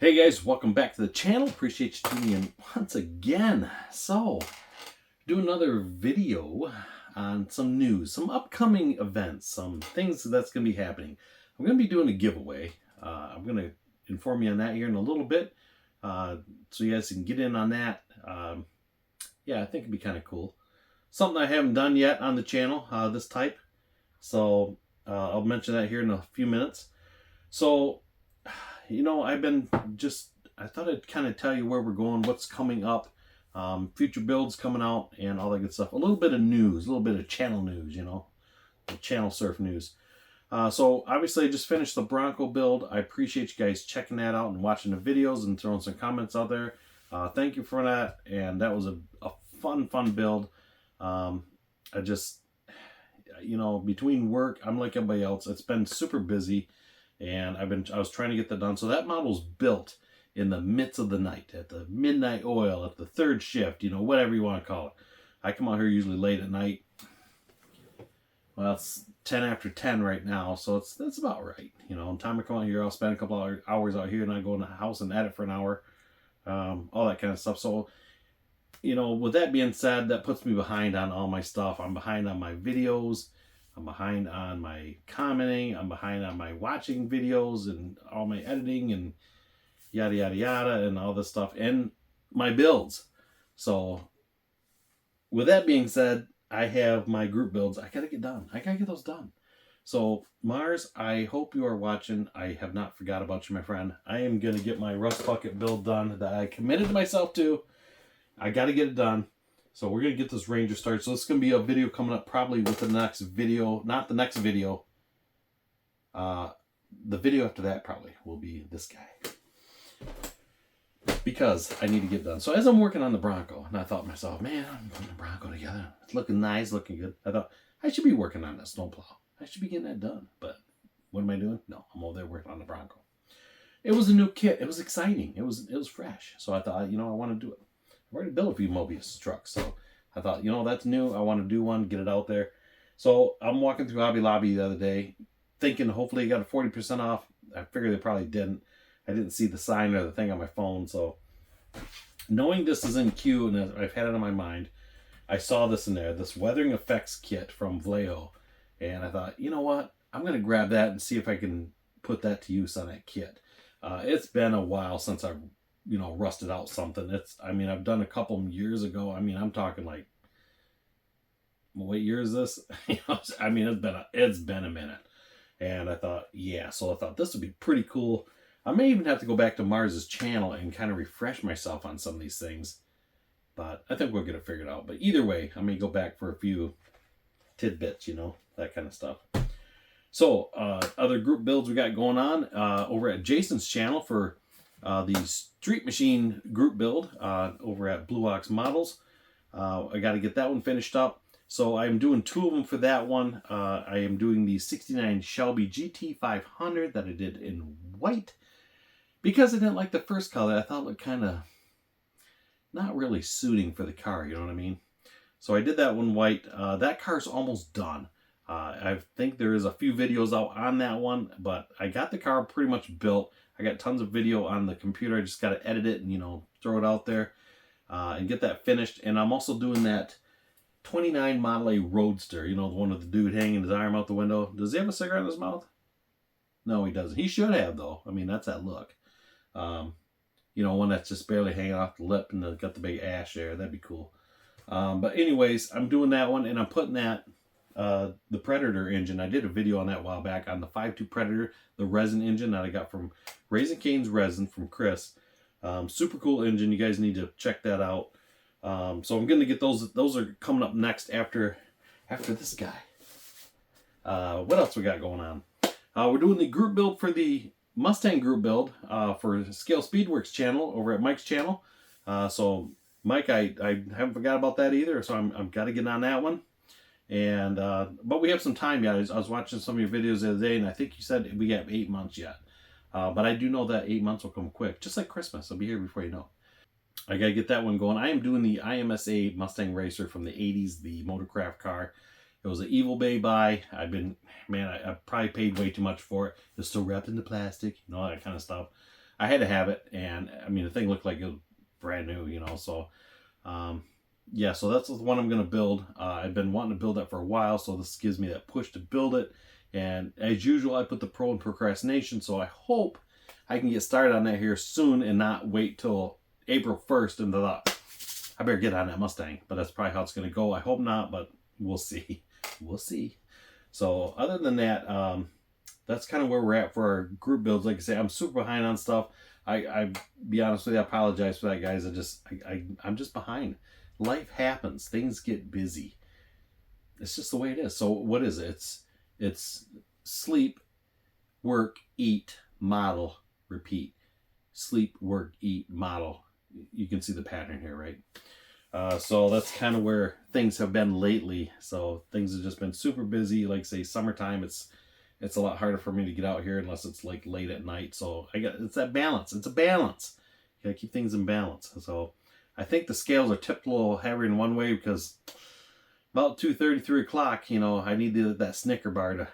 Hey guys, welcome back to the channel. Appreciate you tuning in once again. So, do another video on some news, some upcoming events, some things that's going to be happening. I'm going to be doing a giveaway. I'm going to inform you on that here in a little bit, so you guys can get in on that. Yeah, I think it'd be kind of cool. Something I haven't done yet on the channel, this type. So, I'll mention that here in a few minutes. So, I thought I'd kind of tell you where we're going, what's coming up, future builds coming out, and all that good stuff. A little bit of news, a little bit of channel news, the channel surf news. So obviously I just finished the Bronco build. I appreciate you guys checking that out and watching the videos and throwing some comments out there. Thank you for that. And that was a fun build. Between work, I'm like everybody else. It's been super busy. And I was trying to get that done. So that model's built in the midst of the night, at the midnight oil, at the third shift, whatever you want to call it. I come out here usually late at night. Well, it's 10 after 10 right now, so that's about right. Time I come out here, I'll spend a couple hours out here, and I go in the house and edit for an hour, all that kind of stuff. So, with that being said, that puts me behind on all my stuff. I'm behind on my videos. I'm behind on my commenting. I'm behind on my watching videos and all my editing and yada, yada, yada, and all this stuff, and my builds. So with that being said, I have my group builds. I got to get done. I got to get those done. So Mars, I hope you are watching. I have not forgot about you, my friend. I am going to get my rust bucket build done that I committed to myself to. I got to get it done. So we're going to get this Ranger started. So it's going to be a video coming up probably with the next video. Not the next video. The video after that probably will be this guy. Because I need to get done. So as I'm working on the Bronco, and I thought to myself, man, I'm putting the Bronco together. It's looking nice, looking good. I thought, I should be working on that snowplow. I should be getting that done. But what am I doing? No, I'm over there working on the Bronco. It was a new kit. It was exciting. It was fresh. So I thought, I want to do it. I've already built a few Mobius trucks, so I thought, that's new. I want to do one, get it out there. So I'm walking through Hobby Lobby the other day, thinking hopefully I got a 40% off. I figured they probably didn't. I didn't see the sign or the thing on my phone, so knowing this is in queue and I've had it on my mind, I saw this in there, this Weathering Effects kit from Vallejo, and I thought, you know what? I'm going to grab that and see if I can put that to use on that kit. It's been a while since I've rusted out something. I've done a couple years ago. I'm talking like, what year is this? It's been a minute. And I thought, yeah, so I thought this would be pretty cool. I may even have to go back to Mars's channel and kind of refresh myself on some of these things. But I think we'll get it figured out. But either way, I may go back for a few tidbits, that kind of stuff. So, other group builds we got going on over at Jason's channel for the Street Machine group build over at Blue Ox Models. I got to get that one finished up. So I'm doing two of them for that one. I am doing the 69 Shelby GT500 that I did in white. Because I didn't like the first color, I thought it looked kind of not really suiting for the car, you know what I mean? So I did that one white. That car's almost done. I think there is a few videos out on that one, but I got the car pretty much built. I got tons of video on the computer. I just got to edit it and, throw it out there and get that finished. And I'm also doing that 29 Model A Roadster, the one with the dude hanging his arm out the window. Does he have a cigarette in his mouth? No, he doesn't. He should have, though. That's that look. One that's just barely hanging off the lip and got the big ash there. That'd be cool. But anyways, I'm doing that one, and I'm putting that, the Predator engine. I did a video on that a while back on the 5.2 Predator, the resin engine that I got from Raising Cane's Resin from Chris. Super cool engine. You guys need to check that out. So I'm going to get those. Those are coming up next after this guy. What else we got going on? We're doing the group build for the Mustang group build for Scale Speedworks channel over at Mike's channel. So Mike, I haven't forgot about that either. So I'm got to get on that one. And but we have some time yet. I was watching some of your videos the other day, and I think you said we have 8 months yet. But I do know that 8 months will come quick, just like Christmas. I'll be here before you know. I got to get that one going. I am doing the IMSA Mustang Racer from the 80s, the Motorcraft car. It was an Evil Bay buy. I probably paid way too much for it. It's still wrapped into plastic, all that kind of stuff. I had to have it, and I mean the thing looked like it was brand new, you know. So yeah, so that's the one I'm gonna build. I've been wanting to build that for a while, so this gives me that push to build it. And as usual, I put the pro in procrastination, so I hope I can get started on that here soon and not wait till April 1st and thought, I better get on that Mustang. But that's probably how it's going to go. I hope not, but we'll see. We'll see. So other than that, that's kind of where we're at for our group builds. Like I say, I'm super behind on stuff. I be honest with you, I apologize for that, guys. I'm just behind. Life happens. Things get busy. It's just the way it is. So what is it? It's sleep, work, eat, model, repeat. Sleep, work, eat, model. You can see the pattern here, right? So that's kind of where things have been lately. So things have just been super busy. Like say summertime, it's a lot harder for me to get out here unless it's like late at night. So it's that balance. It's a balance. You gotta keep things in balance. So I think the scales are tipped a little heavier in one way because about 2:30, 3 o'clock, you know, I need that Snicker bar to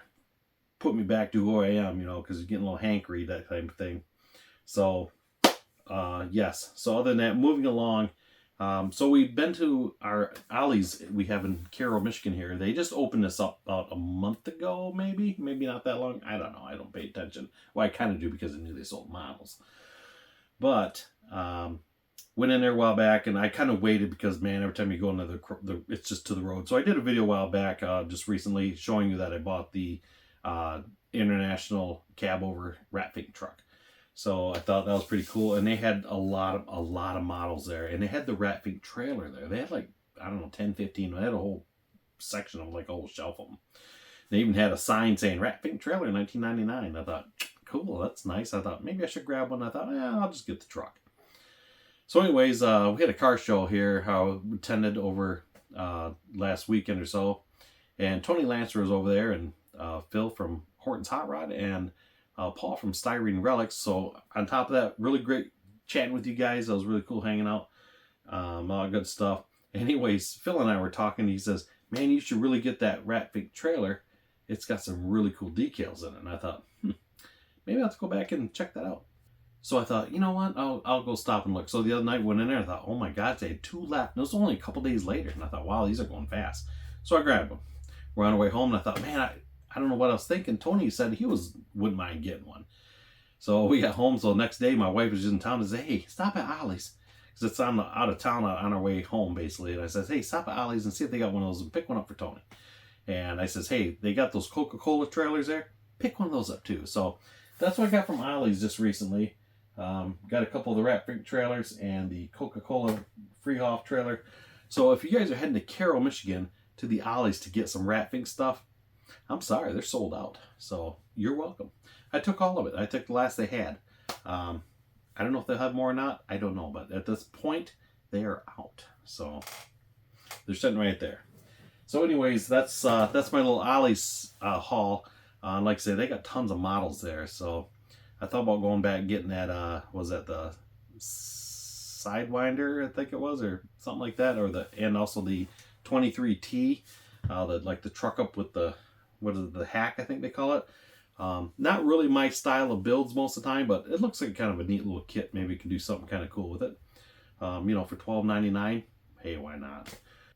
put me back to who I am, you know, because you're getting a little hankery, that type of thing. So yes. So other than that, moving along. So we've been to our Ollie's we have in Carroll, Michigan here. They just opened this up about a month ago, maybe not that long. I don't know. I don't pay attention. Well, I kind of do because I knew they sold models. But went in there a while back, and I kind of waited because, man, every time you go into it's just to the road. So I did a video a while back, just recently, showing you that I bought the International cab over rat fink truck. So I thought that was pretty cool, and they had a lot of models there, and they had the rat fink trailer there. They had like, I don't know, 10, 15. They had a whole section of like a whole shelf of them. They even had a sign saying rat fink trailer 1999. I thought, cool, that's nice. I thought maybe I should grab one. I thought, yeah, I'll just get the truck. So anyways, we had a car show here, how we attended over last weekend or so. And Tony Lancer was over there, and Phil from Horton's Hot Rod, and Paul from Styrene Relics. So on top of that, really great chatting with you guys. That was really cool hanging out. A lot of good stuff. Anyways, Phil and I were talking. He says, man, you should really get that rat fink trailer. It's got some really cool decals in it. And I thought, maybe I'll have to go back and check that out. So I thought, you know what, I'll go stop and look. So the other night went in there, I thought, oh my God, they had 2 left. And it was only a couple days later. And I thought, wow, these are going fast. So I grabbed them. We're on our way home, and I thought, man, I don't know what I was thinking. Tony said he wouldn't mind getting one. So we got home. So the next day, my wife was just in town and said, hey, stop at Ollie's. Because it's out of town on our way home, basically. And I said, hey, stop at Ollie's and see if they got one of those and pick one up for Tony. And I says, hey, they got those Coca-Cola trailers there. Pick one of those up too. So that's what I got from Ollie's just recently. Got a couple of the rat fink trailers and the Coca-Cola Freehoff trailer. So if you guys are heading to Carroll, Michigan to the Ollie's to get some rat fink stuff, I'm sorry, they're sold out. So you're welcome. I took all of it. I took the last they had. I don't know if they'll have more or not. I don't know. But at this point, they are out. So they're sitting right there. So anyways, that's my little Ollie's haul. Like I say, they got tons of models there. So I thought about going back and getting that, was that the Sidewinder, I think it was, or something like that, and also the 23T, the truck up with the, what is it, the hack, I think they call it. Not really my style of builds most of the time, but it looks like kind of a neat little kit. Maybe you can do something kind of cool with it. You know, for $12.99, hey, why not?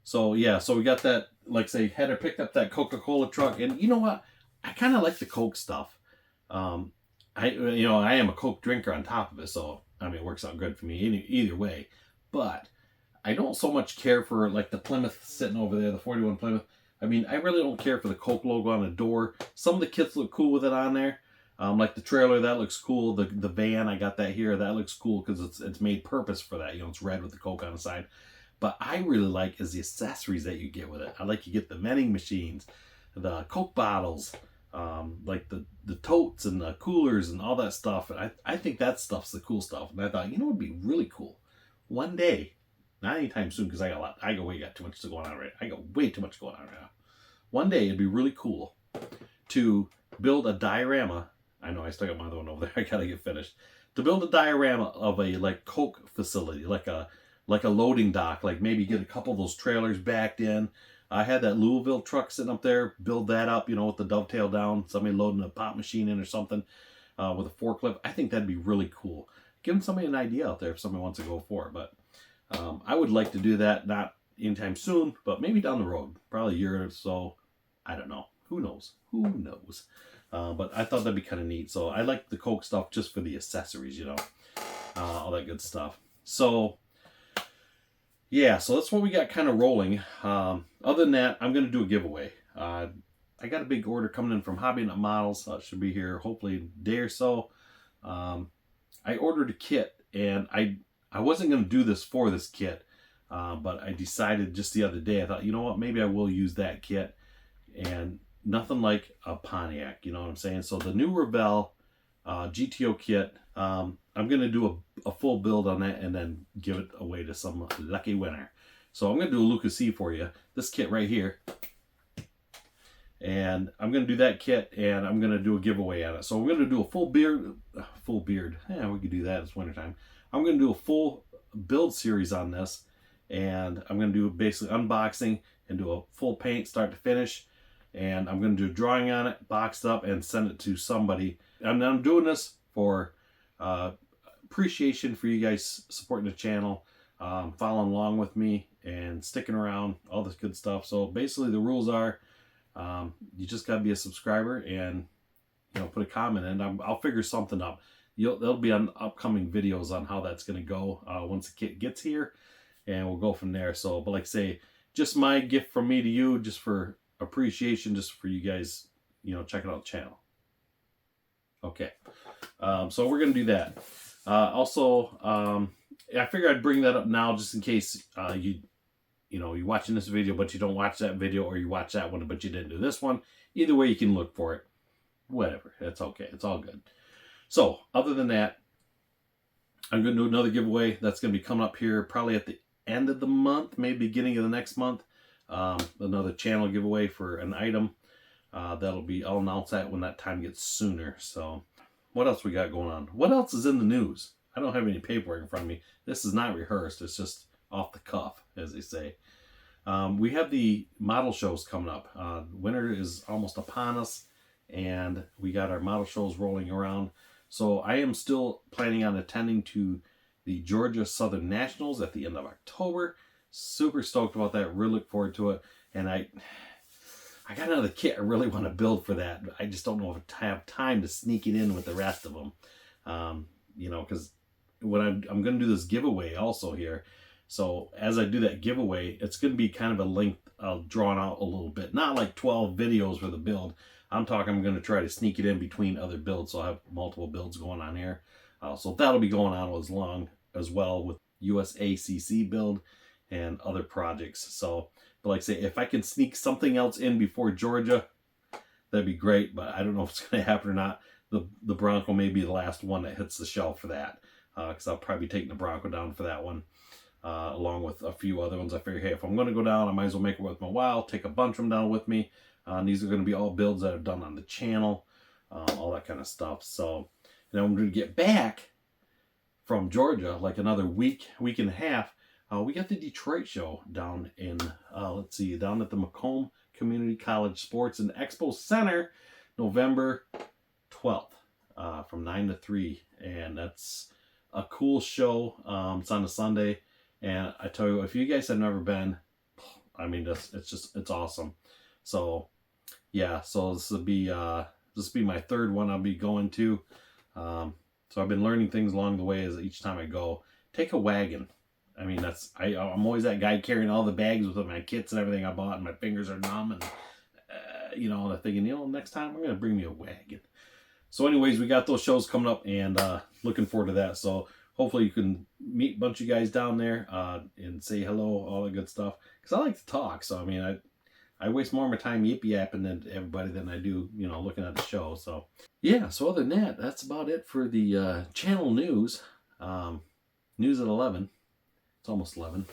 So yeah, so we got that, like say, Heather picked up that Coca-Cola truck, and you know what? I kind of like the Coke stuff. I am a Coke drinker on top of it, so I mean it works out good for me either way. But I don't so much care for like the Plymouth sitting over there, the 41 Plymouth. I mean, I really don't care for the Coke logo on the door. Some of the kits look cool with it on there. Like the trailer, that looks cool. The van, I got that here. That looks cool because it's made purpose for that. You know, it's red with the Coke on the side. But I really like is the accessories that you get with it. I like you get the vending machines, the Coke bottles, like the totes and the coolers and all that stuff. I think that stuff's the cool stuff. And I thought, you know, it'd be really cool one day, not anytime soon, because I got too much going on right. I got way too much going on right now. One day it'd be really cool to build a diorama. I know I still got my other one over there. I gotta get finished. To build a diorama of a like Coke facility, like a loading dock, like maybe get a couple of those trailers backed in. I had that Louisville truck sitting up there, build that up, you know, with the dovetail down, somebody loading a pop machine in or something with a forklift. I think that'd be really cool. giving somebody an idea out there if somebody wants to go for it. But I would like to do that, not anytime soon, but maybe down the road, probably a year or so. I don't know. Who knows? Who knows? But I thought that'd be kind of neat. So I like the Coke stuff just for the accessories, you know, all that good stuff. So yeah, so that's what we got kind of rolling. Other than that, I'm going to do a giveaway. I got a big order coming in from Hobby Nut Models. It should be here hopefully a day or so. I ordered a kit, and I wasn't going to do this for this kit, but I decided just the other day, I thought, you know what, maybe I will use that kit. And nothing like a Pontiac, you know what I'm saying? So the new Revell GTO kit, I'm going to do a full build on that and then give it away to some lucky winner. So I'm going to do a Lucas C for you. This kit right here. And I'm going to do that kit, and I'm going to do a giveaway on it. So we're going to do a full beard. Yeah, we could do that. It's wintertime. I'm going to do a full build series on this. And I'm going to do basically unboxing and do a full paint start to finish. And I'm going to do a drawing on it, boxed up, and send it to somebody. And I'm doing this for appreciation for you guys supporting the channel, following along with me, and sticking around, all this good stuff. So basically the rules are, you just got to be a subscriber and, you know, put a comment in. I'll figure something up. There'll be on upcoming videos on how that's going to go once the kit gets here, and we'll go from there. So, but like I say, just my gift from me to you, just for appreciation, just for you guys, you know, checking out the channel. Okay, so we're going to do that. Also, I figured I'd bring that up now just in case you know, you're watching this video, but you don't watch that video, or you watch that one, but you didn't do this one. Either way, you can look for it. Whatever. It's okay. It's all good. So, other than that, I'm going to do another giveaway. That's going to be coming up here probably at the end of the month, maybe beginning of the next month. Another channel giveaway for an item. That'll be, I'll announce that when that time gets sooner. So, what else we got going on? What else is in the news? I don't have any paperwork in front of me. This is not rehearsed. It's just off the cuff, as they say. We have the model shows coming up. Winter is almost upon us, and we got our model shows rolling around. So I am still planning on attending to the Georgia Southern Nationals at the end of October. Super stoked about that. Really look forward to it. And I got another kit I really want to build for that. I just don't know if I have time to sneak it in with the rest of them. You know, because when I'm going to do this giveaway also here. So as I do that giveaway, it's going to be kind of a length drawn out a little bit. Not like 12 videos for the build. I'm going to try to sneak it in between other builds. So I have multiple builds going on here. So that'll be going on as well with USACC build and other projects. So, but like I say, if I can sneak something else in before Georgia, that'd be great. But I don't know if it's going to happen or not. The Bronco may be the last one that hits the shelf for that. Because I'll probably be taking the Bronco down for that one. Along with a few other ones. I figure, hey, if I'm going to go down, I might as well make it worth my while. Take a bunch of them down with me. And these are going to be all builds that I've done on the channel. All that kind of stuff. So, and then I'm going to get back from Georgia, like another week and a half. We got the Detroit show down in, down at the Macomb Community College Sports and Expo Center, November 12th, from 9 to 3. And that's a cool show. It's on a Sunday. And I tell you, if you guys have never been, I mean, it's awesome. So, yeah, so this will be my third one I'll be going to. So I've been learning things along the way as each time I go. Take a wagon. I mean, I'm always that guy carrying all the bags with my kits and everything I bought, and my fingers are numb, and you know, I'm thinking, you know, next time I'm gonna bring me a wagon. So, anyways, we got those shows coming up, and looking forward to that. So, hopefully, you can meet a bunch of guys down there and say hello, all the good stuff. Because I like to talk, so I mean, I waste more of my time yip-yapping to everybody than I do, you know, looking at the show. So, yeah, so other than that, that's about it for the channel news. News at 11. It's almost 11.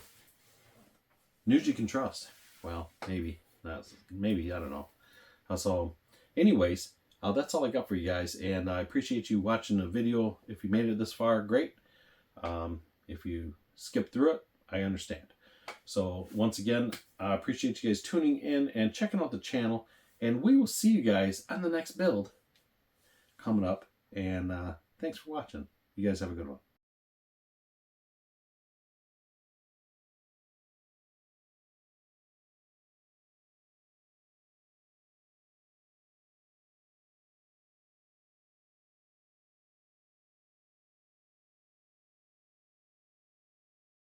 News you can trust. Well, maybe. Maybe, I don't know. So, anyways, that's all I got for you guys. And I appreciate you watching the video. If you made it this far, great. If you skipped through it, I understand. So, once again, I appreciate you guys tuning in and checking out the channel. And we will see you guys on the next build coming up. And thanks for watching. You guys have a good one.